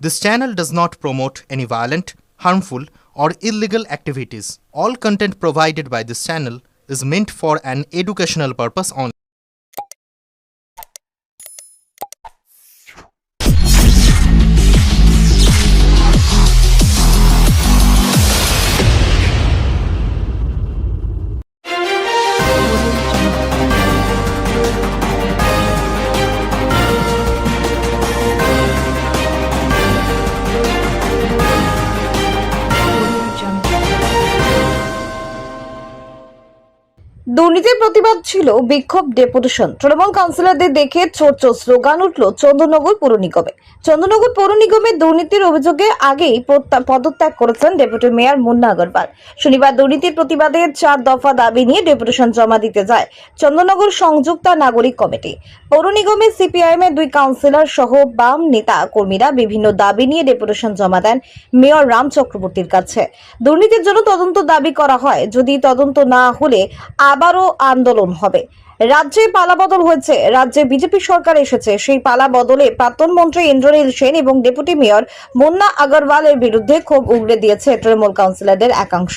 This channel does not promote any violent, harmful, or illegal activities. All content provided by this channel is meant for an educational purpose only. দুর্নীতির প্রতিবাদ ছিল বিক্ষোভ deputation. Trinamool কাউন্সিলরদের দেখে চোর চোর slogan উঠল চন্দননগর পৌর নিগমে। চন্দননগর পৌর নিগমে দুর্নীতির অভিযোগে আগেই পদত্যাগ করেছেন ডেপুটি মেয়র মুন্না আগরওয়াল। শনিবার দুর্নীতির প্রতিবাদে 4 দফা দাবি নিয়ে ডেপুটেশন জমা দিতে যায় চন্দননগর সংযুক্তা নাগরিক কমিটি। পৌর নিগমে সিপিআইএম এর 2 কাউন্সিলর সহ বাম নেতা কর্মীরা বিভিন্ন দাবি নিয়ে ডেপুটেশন জমা দেন মেয়র রাম চক্রবর্তীর কাছে। দুর্নীতির জন্য তদন্ত দাবি করা হয়, যদি তদন্ত না হলে আবারও আন্দোলন হবে। রাজ্যে পালাবদল হয়েছে, রাজ্যে বিজেপি সরকার এসেছে, সেই পালা বদলে প্রাক্তন মন্ত্রী ইন্দ্রনীল সেন এবং ডেপুটি মেয়র মুন্না আগরওয়ালের বিরুদ্ধে ক্ষোভ উগড়ে দিয়েছে তৃণমূল কাউন্সিলরদের একাংশ।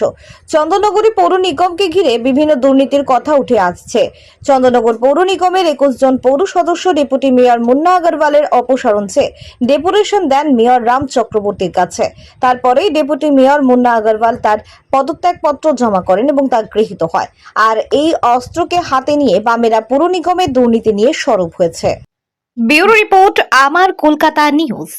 চন্দননগরী পৌর নিগমকে ঘিরে বিভিন্ন দুর্নীতির কথা উঠে আসছে। চন্দননগর পৌর নিগমের 21 জন পৌর সদস্য ডেপুটি মেয়র মুন্না আগরওয়ালের অপসারণ চেয়ে ডেপুটেশন দেন মেয়র রাম চক্রবর্তীর কাছে। তারপরেই ডেপুটি মেয়র মুন্না আগরওয়াল তার পদত্যাগপত্র জমা করেন এবং তা গৃহীত হয়। আর এই অস্ত্রকে হাতে নিয়ে বামেরা পৌর নিগমের দুর্নীতি নিয়ে সরব হয়েছে। ব্যুরো রিপোর্ট, আমার কলকাতা নিউজ।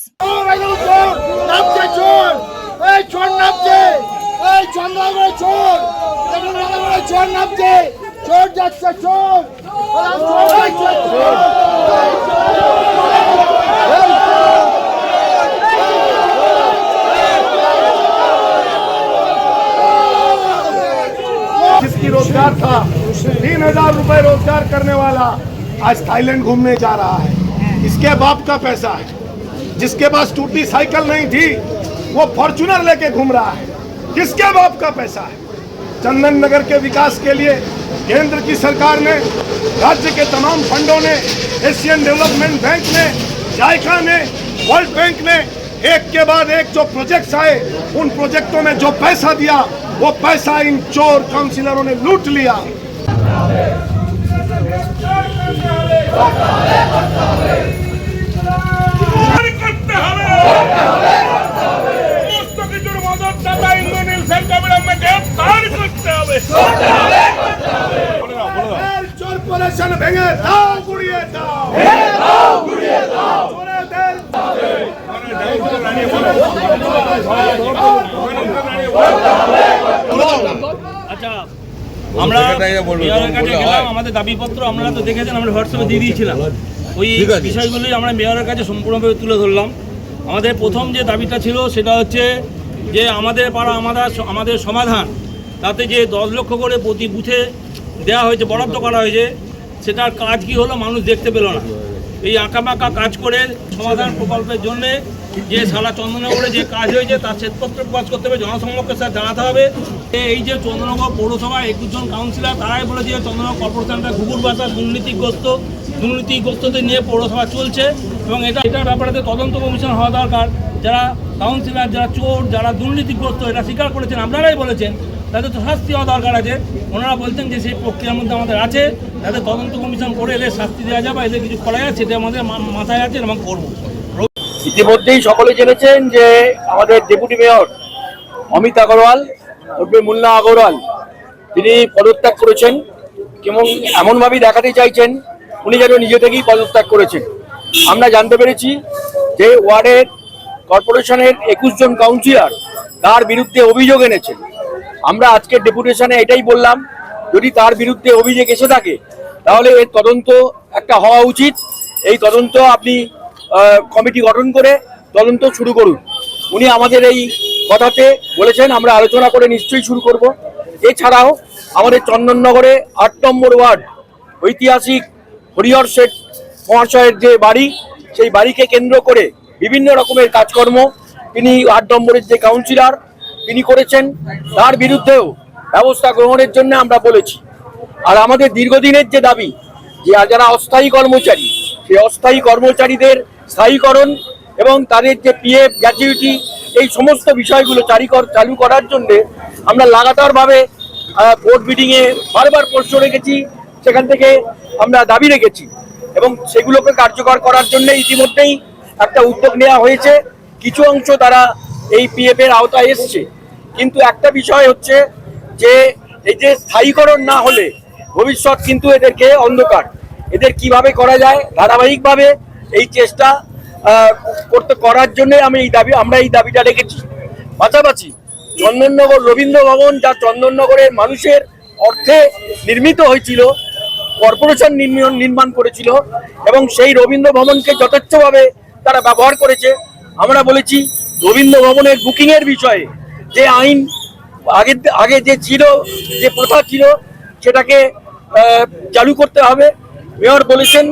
जिसकी रोजगार था 3000 रुपए रोजगार करने वाला आज थाईलैंड घूमने जा रहा है। इसके बाप का पैसा है। जिसके पास टूटी साइकिल नहीं थी वो फॉर्च्यूनर लेके घूम रहा है। किसके बाप का पैसा है? चंदन नगर के विकास के लिए केंद्र की सरकार ने, राज्य के तमाम फंडों ने, एशियन डेवलपमेंट बैंक ने, जायका ने, वर्ल्ड बैंक ने एक के बाद एक जो प्रोजेक्ट्स आए उन प्रोजेक्टों में जो पैसा दिया वो पैसा इन चोर काउंसिलरों ने लूट लिया। चोर परेशान भेंगे दाव गुड़िए दाव আচ্ছা, আমরা মেয়রের কাছে গেলাম, আমাদের দাবিপত্র আপনারা তো দেখেছেন, আমরা হোয়াটসঅ্যাপে দিয়ে দিয়েছিলাম। ওই বিষয়গুলি আমরা মেয়রের কাছে সম্পূর্ণভাবে তুলে ধরলাম। আমাদের প্রথম যে দাবিটা ছিল সেটা হচ্ছে যে আমাদের পাড়া আমাদের সমাধান, তাতে যে 10 লক্ষ করে প্রতি বুথে দেওয়া হয়েছে, বরাদ্দ করা হয়েছে, সেটার কাজ কি হলো মানুষ দেখতে পেল না। এই আঁকাবাঁকা কাজ করে সমাধান প্রকল্পের জন্যে যে সারা চন্দননগরে যে কাজ হয়েছে তার শ্বেতপত্র প্রকাশ করতে হবে, জনসমক্ষের সাথে জানাতে হবে। এই যে চন্দননগর পৌরসভায় 21 জন কাউন্সিলর, তারাই বলেছে যে চন্দননগর কর্পোরেশনটা ঘুঘুর বাসা দুর্নীতিগ্রস্তদের নিয়ে পৌরসভা চলছে এবং এটার ব্যাপারে তদন্ত কমিশন হওয়া দরকার। যারা কাউন্সিলর, যারা চোর, যারা দুর্নীতিগ্রস্ত এটা স্বীকার করেছেন, আপনারাই বলেছেন, তাদের তো শাস্তি হওয়া দরকার আছে। ওনারা বলছেন যে সেই প্রক্রিয়ার মধ্যে আমাদের আছে, তাদের তদন্ত কমিশন করে এদের শাস্তি দেওয়া যাবে, এদের কিছু করা যায়, সেটা আমাদের মাথায় আছে এবং করবো। ইতিমধ্যেই সকলে জেনেছেন যে আমাদের ডেপুটি মেয়র অমিত আগরওয়াল ওরফে মুন্না আগরওয়াল তিনি পদত্যাগ করেছেন এবং এমনভাবেই দেখাতে চাইছেন উনি যেন নিজে থেকেই পদত্যাগ করেছেন। আমরা জানতে পেরেছি যে ওয়ার্ডের কর্পোরেশনের 21 জন কাউন্সিলর তার বিরুদ্ধে অভিযোগ এনেছেন। আমরা আজকের ডেপুটেশনে এটাই বললাম, যদি তার বিরুদ্ধে অভিযোগ এসে থাকে তাহলে এর তদন্ত একটা হওয়া উচিত। এই তদন্ত আপনি কমিটি গঠন করে তদন্ত শুরু করুন। উনি আমাদের এই কথাতে বলেছেন, আমরা আলোচনা করে নিশ্চয়ই শুরু করব। এছাড়াও আমাদের চন্দননগরে 8 নম্বর ওয়ার্ড ঐতিহাসিক হরিহর শেঠ মহাশয়ের যে বাড়ি, সেই বাড়িকে কেন্দ্র করে বিভিন্ন রকমের কাজকর্ম তিনি 8 নম্বরের যে কাউন্সিলর তিনি করেছেন, তার বিরুদ্ধেও ব্যবস্থা গ্রহণের জন্য আমরা বলেছি। আর আমাদের দীর্ঘদিনের যে দাবি যে যারা অস্থায়ী কর্মচারী, সেই অস্থায়ী কর্মচারীদের স্থায়ীকরণ এবং তাদের যে পিএফ গ্র্যাচুইটি এই সমস্ত বিষয়গুলো চালু করার জন্য আমরা লাগাতারভাবে বোর্ড মিটিংয়ে বারবার প্রশ্ন রেখেছি, সেখান থেকে আমরা দাবি রেখেছি এবং সেগুলোকে কার্যকর করার জন্য ইতিমধ্যেই একটা উদ্যোগ নেওয়া হয়েছে। কিছু অংশ তারা এই পিএফ এর আওতায় এসছে, কিন্তু একটা বিষয় হচ্ছে যে এই যে স্থায়ীকরণ না হলে ভবিষ্যৎ কিন্তু এদেরকে অন্ধকার। এদের কিভাবে করা যায় ধারাবাহিকভাবে এই চেষ্টা করার জন্য আমরা এই দাবিটা রেখেছি। পাশাপাশি চন্দননগর রবীন্দ্র ভবন, যা চন্দননগরের মানুষের অর্থে নির্মিত হয়েছিল, কর্পোরেশন নির্মাণ করেছিল এবং সেই রবীন্দ্র ভবনকে যথেচ্ছভাবে তারা ব্যবহার করেছে। আমরা বলেছি রবীন্দ্র ভবনের বুকিং এর বিষয়ে যে আইন আগে যে ছিল, যে প্রথা ছিল, সেটাকে চালু করতে হবে। মেয়র বলেছেন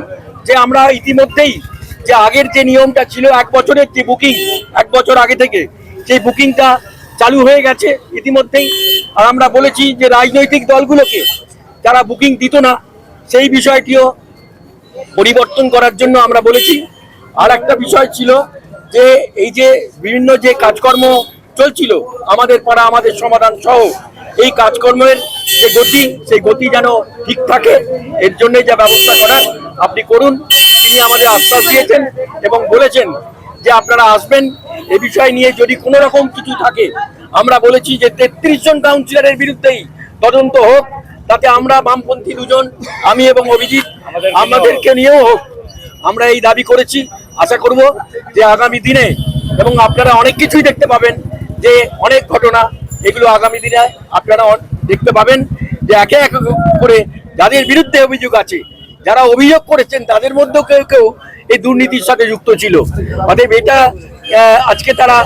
যে আমরা ইতিমধ্যেই যে আগের যে নিয়মটা ছিল 1 বছরের যে বুকিং, 1 বছর আগে থেকে সেই বুকিংটা চালু হয়ে গেছে ইতিমধ্যেই। আর আমরা বলেছি যে রাজনৈতিক দলগুলোকে যারা বুকিং দিত না সেই বিষয়টিও পরিবর্তন করার জন্য আমরা বলেছি। আর একটা বিষয় ছিল যে এই যে বিভিন্ন যে কাজকর্ম চলছিল আমাদের পাড়া আমাদের সমাধান সহ, এই কাজকর্মের যে গতি, সেই গতি যেন ঠিক থাকে, এর জন্য যা ব্যবস্থা করার আপনি করুন। তিনি আমাদের আশ্বাস দিয়েছেন এবং বলেছেন যে আপনারা আসবেন, এ বিষয় নিয়ে যদি কোনো রকম কিছু থাকে। আমরা বলেছি যে 33 জন কাউন্সিলরের বিরুদ্ধেই তদন্ত হোক, তাতে আমরা বামপন্থী 2 জন, আমি এবং অভিজিৎ, আমাদেরকে নিয়েও হোক, আমরা এই দাবি করেছি। আশা করব যে আগামী দিনে, এবং আপনারা অনেক কিছুই দেখতে পাবেন, যে অনেক ঘটনা এগুলো আগামী দিনে আপনারা দেখতে পাবেন, যে একে এক করে যাদের বিরুদ্ধে অভিযোগ আছে, যারা অভিযোগ করেছেন তাদের মধ্যেও কেউ কেউ এই দুর্নীতির সাথে যুক্ত ছিল। অতএব এটা আজকে তারা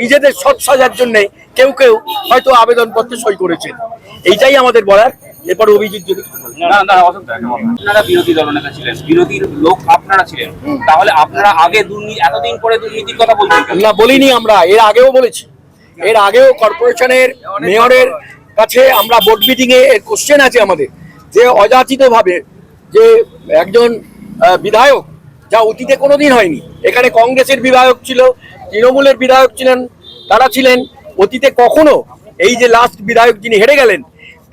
নিজেদের সৎ সাজার জন্য কেউ কেউ হয়তো আবেদনপত্রে সই করেছেন। এইটাই আমাদের বলার। এরপর অভিযোগ যদি আপনারা বিরোধী দলনেতা ছিলেন, বিরোধীর লোক আপনারা ছিলেন, তাহলে আপনারা আগে দুর্নীতি, এতদিন পরে দুর্নীতির কথা বলছেন না? বলিনি আমরা, এর আগেও বলেছি। এর আগেও কর্পোরেশনের মেয়রের কাছে আমরা বোর্ড মিটিং এ কোশ্চেন আছে আমাদের, যে অযাচিত ভাবে যে একজন বিধায়ক, যা অতীতে কোনোদিন হয়নি, এখানে কংগ্রেসের বিধায়ক ছিল, তৃণমূলের বিধায়ক ছিলেন, তারা ছিলেন, অতীতে কখনো এই যে লাস্ট বিধায়ক যিনি হেরে গেলেন,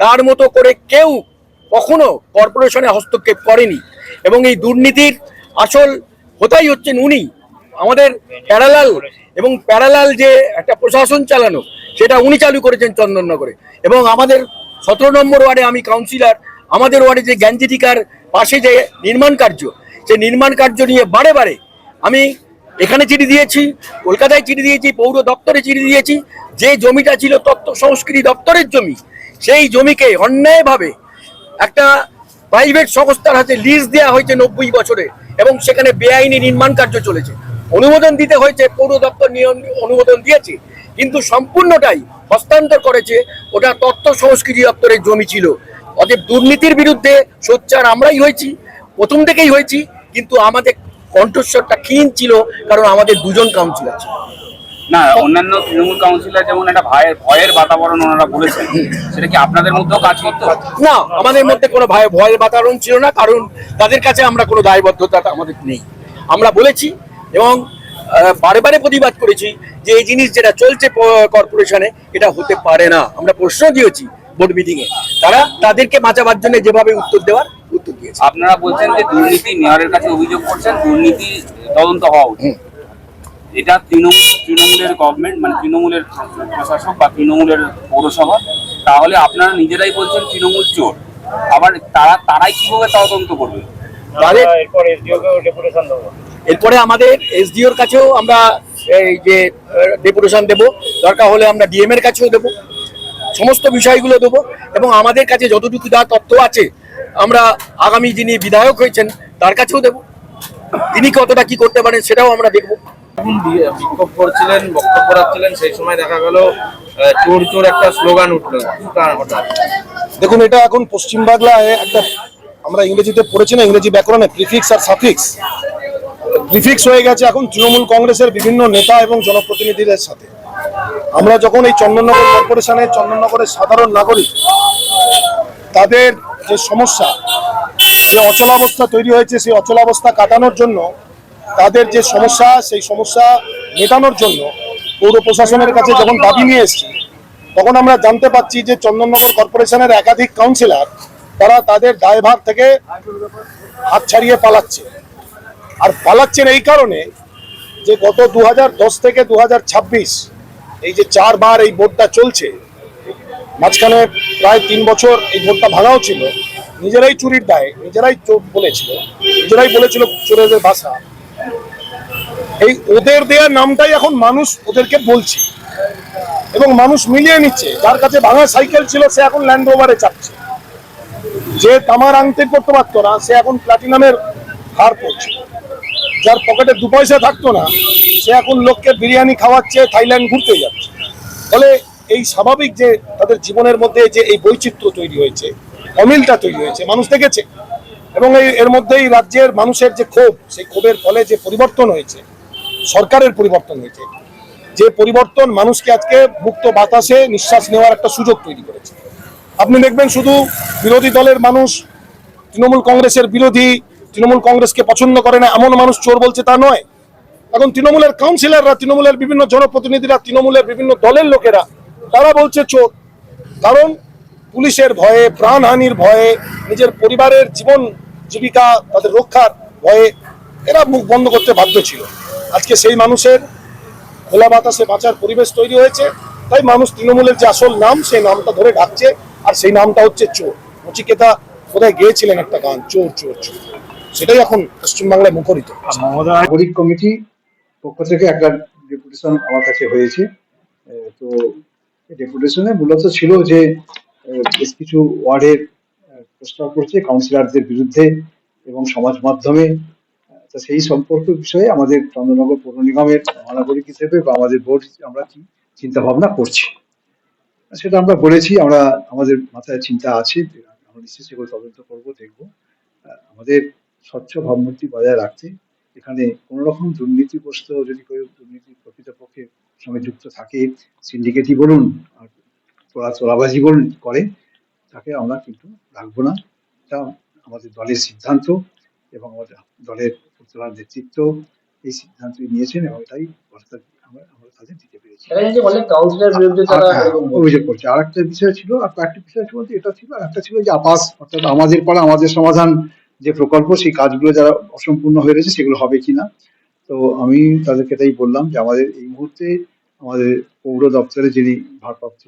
তার মতো করে কেউ কখনো কর্পোরেশনে হস্তক্ষেপ করেনি। এবং এই দুর্নীতির আসল হোতাই হচ্ছেন উনি। আমাদের প্যারালাল যে একটা প্রশাসন চালানো, সেটা উনি চালু করেছেন চন্দননগরে। এবং আমাদের 17 নম্বর ওয়ার্ডে আমি কাউন্সিলর, আমাদের ওয়ার্ডে যে জ্ঞানজ্যোতিকার পাশে যে নির্মাণ কার্য, সেই নির্মাণ কার্য নিয়ে বারে বারে আমি এখানে চিঠি দিয়েছি, কলকাতায় চিঠি দিয়েছি, পৌর দপ্তরে চিঠি দিয়েছি। যে জমিটা ছিল তথ্য সংস্কৃতি দপ্তরের জমি, সেই জমিকে অন্যায়ভাবে একটা প্রাইভেট সংস্থার হাতে লিজ দেওয়া হয়েছে 90 বছরে, এবং সেখানে বেআইনি নির্মাণ কার্য চলেছে। অনুমোদন দিতে হয়েছে, পৌর দপ্তর অনুমোদন দিয়েছে, কিন্তু সম্পূর্ণটাই হস্তান্তর করেছে, ওটা তথ্য সংস্কৃতি দপ্তরের জমি ছিল। অতএব দুর্নীতির বিরুদ্ধে সোচ্চার আমরাই হয়েছি, প্রথম থেকেই হয়েছি, কিন্তু আমাদের কণ্ঠস্বরটা ক্ষীণ ছিল, কারণ আমাদের 2 জন কাউন্সিলর ছিল। না, অন্যান্য তৃণমূল কাউন্সিলর যেমন একটা ভয়ের বাতাবরণ ওনারা বলেছেন, সেটা কি আপনাদের মধ্যেও কাজ করতো? না, আমাদের মধ্যে কোনো ভয়ের বাতাবরণ ছিল না, কারণ তাদের কাছে আমরা কোনো দায়বদ্ধতা আমাদের নেই। আমরা বলেছি এবং বারে বারে প্রতিবাদ করেছি যে এই জিনিস যেটা চলছে কর্পোরেশনে, এটা হতে পারে না। আমরা প্রশ্ন দিয়েছি বোর্ড মিটিং এ, তারা তাদেরকে বাঁচাবার জন্য যেভাবে উত্তর দেওয়ার উত্তর দিয়েছে। আপনারা বলছেন যে দুর্নীতি, মেয়রের কাছে অভিযোগ করছেন দুর্নীতি তদন্ত হওয়া উচিত। এটা তৃণমূলের গভর্নমেন্ট, মানে তৃণমূলের প্রশাসক বা তৃণমূলের পৌরসভা, তাহলে আপনারা নিজেরাই বলছেন তৃণমূল চোর, আবার তারাই কিভাবে তদন্ত করবে? এরপরে আমাদের এসডিওর কাছেও আমরা এই যে ডেপুটেশন দেব, দরকার হলে আমরা ডিএম এর কাছেও দেব, সমস্ত বিষয়গুলো দেবো। এবং আমাদের কাছে যতটুকু যা তথ্য আছে আমরা আগামী যিনি বিধায়ক হয়েছেন তার কাছেও দেব, তিনি কতটা কি করতে পারেন সেটাও আমরা দেখব। বিক্ষোভ করছিলেন, বক্তব্য রাখছিলেন, সেই সময় দেখা গেল চোর চোর একটা স্লোগান উঠলো। দেখুন, এটা এখন পশ্চিমবাংলায় একটা, আমরা ইংরেজিতে পড়েছি না, ইংরেজি ব্যাকরণে প্রিফিক্স আর সাফিক্স, প্রিফিক্স হয়ে গেছে এখন তৃণমূল কংগ্রেসের বিভিন্ন নেতা এবং জনপ্রতিনিধিদের সাথে। আমরা যখন এই চন্দননগর কর্পোরেশনের, চন্দননগরের সাধারণ নাগরিক, তাদের যে সমস্যা, যে অচলাবস্থা তৈরি হয়েছে, সেই অচলাবস্থা কাটানোর জন্য তাদের যে সমস্যা সেই সমস্যা মেটানোর জন্য পৌর প্রশাসনের কাছে যখন দাবি নিয়ে এসেছি, তখন আমরা জানতে পারছি যে চন্দননগর কর্পোরেশনের একাধিক কাউন্সিলর তারা তাদের দায়ভার থেকে হাত ছাড়িয়ে পালাচ্ছে। আর পালাচ্ছেন এই কারণে যে গত 2010 থেকে 2026 এই যে 4 বার এই ভোটটা চলছে, মাঝখানে প্রায় 3 বছর এই ভোটটা ভাঙাও ছিল, নিজেরাই চুরির দায়, নিজেরাই চোর বলেছিল চোরেদের ভাষা। এই ওদের দেওয়ার নামটাই এখন মানুষ ওদেরকে বলছে এবং মানুষ মিলিয়ে নিচ্ছে। যার কাছে ভাঙা সাইকেল ছিল সে এখন ল্যান্ড রোভারে চাপছে, যে তামার আংটি করতে পারতো না সে এখন প্লাটিনামের হার পড়ছে, যার পকেটে 2 পয়সা থাকতো না সে এখন লোককে বিরিয়ানি খাওয়াচ্ছে, থাইল্যান্ড ঘুরতে যাচ্ছে। ফলে এই স্বাভাবিক যে তাদের জীবনের মধ্যে যে এই বৈচিত্র্য তৈরি হয়েছে, অমিলটা তৈরি হয়েছে, মানুষ দেখেছে। এবং এর মধ্যেই রাজ্যের মানুষের যে ক্ষোভ, সেই ক্ষোভের ফলে যে পরিবর্তন হয়েছে, সরকারের পরিবর্তন হয়েছে, যে পরিবর্তন মানুষকে আজকে মুক্ত বাতাসে নিঃশ্বাস নেওয়ার একটা সুযোগ তৈরি করেছে। আপনি দেখবেন শুধু বিরোধী দলের মানুষ তৃণমূল কংগ্রেসের বিরোধী, তৃণমূল কংগ্রেসকে পছন্দ করে না এমন মানুষ চোর বলছে তা নয়। এখন তৃণমূলের কাউন্সিলররা, তৃণমূলের বিভিন্ন জনপ্রতিনিধিরা, তৃণমূলের বিভিন্ন দলের লোকেরা তারা বলছে চোর, কারণ পুলিশের ভয়ে, প্রাণহানির ভয়ে, নিজের পরিবারের জীবন জীবিকা তাদের রক্ষার ভয়ে এরা মুখ বন্ধ করতে বাধ্য ছিল। আজকে সেই মানুষের খোলা বাতাসে বাঁচার পরিবেশ তৈরি হয়েছে, তাই মানুষ তৃণমূলের যে আসল নাম সেই নামটা ধরে ডাকছে, আর সেই নামটা হচ্ছে চোর। নচিকেতা কোথায় গিয়েছিলেন একটা গান, চোর চোর চোর, সেটাই এখন পশ্চিমবাংলায় মুখরিত। নাগরিক কমিটি পক্ষ থেকে একটা ডেপুটেশন আমার কাছে হয়েছে। তো ডেপুটেশনে মূলত ছিল যে বেশ কিছু ওয়ার্ডের প্রস্তাব করছে কাউন্সিলরদের বিরুদ্ধে এবং সমাজ মাধ্যমে। তো সেই সম্পর্ক বিষয়ে আমাদের চন্দ্রনগর পৌর নিগমের মহানাগরিক হিসেবে বা আমাদের বোর্ড আমরা কি চিন্তা ভাবনা করছি সেটা আমরা বলেছি। আমরা আমাদের মাথায় চিন্তা আছে, আমরা নিশ্চয়ই সেগুলো তদন্ত করবো, দেখবো। আমাদের স্বচ্ছ ভাবমূর্তি বজায় রাখতে এখানে কোন রকম দুর্নীতিগ্রস্ত যদি কেউ দুর্নীতি প্রকৃতপক্ষে সঙ্গে যুক্ত থাকে, সিন্ডিকেটই বলুন আর তোলাবাজি বলুন করে, তাকে আমরা কিন্তু রাখবো না। এটা আমাদের দলের সিদ্ধান্ত এবং আমাদের দলের তোলার নেতৃত্ব এই সিদ্ধান্ত নিয়েছেন এবং এটাই আমরা তাদের দিতে পেরেছি। অভিযোগ করছে। আর একটা বিষয় ছিল, আর কয়েকটি বিষয় বলতে এটা ছিল, আর একটা ছিল যে আবাস, অর্থাৎ আমাদের পাড়া আমাদের সমাধান যে প্রকল্প, সেই কাজগুলো যারা অসম্পূর্ণ হয়ে রয়েছে সেগুলো হবে কিনা। তো আমি তাদেরকে এটাই বললাম যে আমাদের এই মুহূর্তে আমাদের পৌর দপ্তরে যিনি ভারপ্রাপ্ত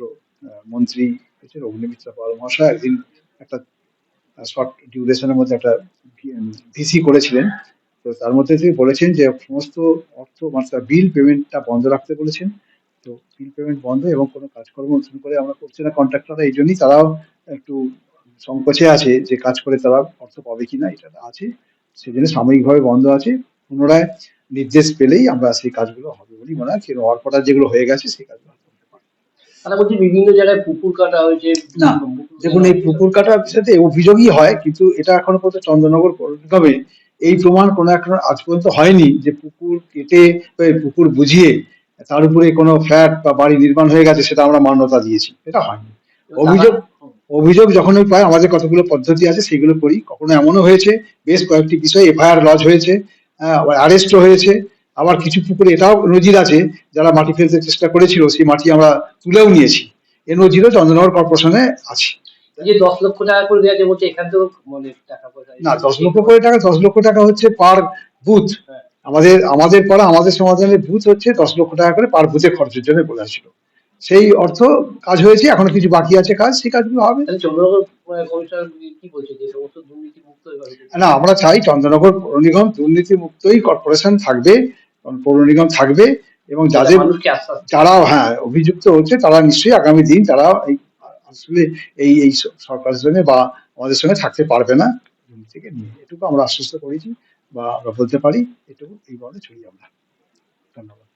মন্ত্রী হয়েছেন অগ্নিমিত্রা পাল মহাশয় একদিন একটা শর্ট ডিউরেশনের মধ্যে একটা ভিসি করেছিলেন। তো তার মধ্যে তিনি বলেছেন যে সমস্ত অর্থ মানে বিল পেমেন্টটা বন্ধ রাখতে বলেছেন। তো বিল পেমেন্ট বন্ধ এবং কোনো কাজকর্ম শুরু করে আমরা করছি না কন্ট্রাক্টররা, এই জন্যই তারাও একটু সংকোচে আছে যে কাজ করে তারা অর্থ পাবে কিনা, এটা আছে, সেজন্য সাময়িকভাবে বন্ধ আছে। পুনরায় নির্দেশ পেলেই আমরা সেই কাজগুলো হবে বলেই মনে হয়। হওয়ার পর যেগুলো হয়ে গেছে সেই কাজগুলো বিভিন্ন জায়গায় পুকুর কাটা হয়েছে না। দেখুন, এই পুকুর কাটার সাথে অভিযোগই হয়, কিন্তু এটা এখনো পর্যন্ত চন্দ্রনগর পৌর নিগমে এই প্রমাণ কোনো একটা আজ পর্যন্ত হয়নি যে পুকুর কেটে পুকুর বুঝিয়ে তার উপরে কোনো ফ্ল্যাট বা বাড়ি নির্মাণ হয়ে গেছে, সেটা আমরা মান্যতা দিয়েছি, এটা হয়নি। অভিযোগ যখনই পাই আমাদের কতগুলো পদ্ধতি আছে সেগুলো করি। কখনো এমনও হয়েছে বেশ কয়েকটি বিষয়ে এফআইআর লজ হয়েছে, অ্যারেস্টও হয়েছে। আবার কিছু পুকুরে এটাও নজির আছে, যারা মাটি ফেলতে চেষ্টা করেছিল সেই মাটি আমরা তুলেও নিয়েছি। এ নজিরও চন্দ্রনগর কর্পোরেশনে আছে। যে 10 লক্ষ টাকা করে দেওয়া যাবে এখান থেকেও মানে টাকা পয়সা না, 10 লক্ষ করে টাকা, 10 লক্ষ টাকা হচ্ছে পার বুথ। আমাদের পাড়া আমাদের সমাধানের বুথ হচ্ছে 10 লক্ষ টাকা করে পার বুথে খরচের জন্য বলেছিল। সেই অর্থ কাজ হয়েছে, এখনো কিছু বাকি আছে কাজ, সেই কাজগুলো হবে। না, আমরা চাই চন্দ্রনগর পৌর নিগম দুর্নীতি মুক্তই কর্পোরেশন থাকবে, পৌর নিগম থাকবে এবং যারা অভিযুক্ত হচ্ছে তারা নিশ্চয়ই আগামী দিন তারা আসলে এই সরকারের সঙ্গে বা আমাদের সঙ্গে থাকতে পারবে না দুর্নীতিকে নিয়ে, এটুকু আমরা আশ্বস্ত করেছি বা আমরা বলতে পারি। এটুকু এই বলে ছড়িয়ে আমরা। ধন্যবাদ।